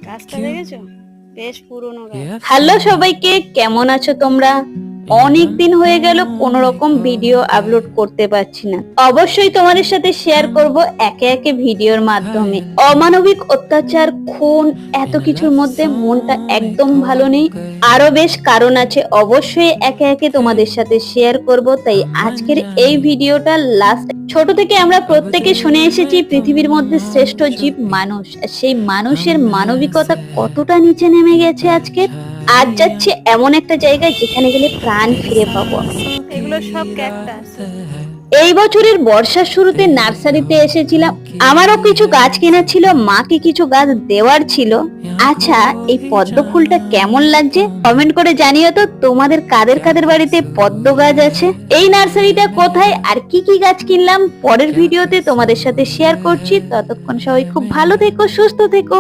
গাছটা দেখেছো? বেশ পুরনো গাছ। হ্যালো সবাইকে, কেমন আছো তোমরা? অনেক দিন হয়ে গেল কোন রকম ভিডিও আপলোড করতে পারছি না। অবশ্যই তোমাদের সাথে শেয়ার করব একে একে ভিডিওর মাধ্যমে। অমানবিক অত্যাচার, খুন, এত কিছুর মধ্যে মনটা একদম ভালো নেই। আরো বেশ কারণ আছে, অবশ্যই একে একে তোমাদের সাথে শেয়ার করব। তাই আজকের এই ভিডিওটা লাস্ট। ছোট থেকে আমরা প্রত্যেকে শুনে এসেছি পৃথিবীর মধ্যে শ্রেষ্ঠ জীব মানুষ। সেই মানুষের মানবিকতা কতটা নিচে নেমে গেছে আজকে। আজ যাচ্ছে এমন একটা জায়গায় যেখানে গেলে প্রাণ ফিরে পাবো। এগুলো সব ক্যাকটাস। এই বছরের বর্ষার শুরুতে নার্সারিতে এসেছিলাম। আমারও কিছু গাছ কেনা ছিল, মাকে কিছু গাছ দেওয়ার ছিল। আচ্ছা, এই পদ্ম ফুলটা কেমন লাগছে কমেন্ট করে জানিও তো, তোমাদের কাদের কাদের বাড়িতে পদ্ম গাছ আছে। এই নার্সারিটা কোথায় আর কি কি গাছ কিনলাম পরের ভিডিওতে তোমাদের সাথে শেয়ার করছি। ততক্ষণ সবাই খুব ভালো থেকো, সুস্থ থেকো।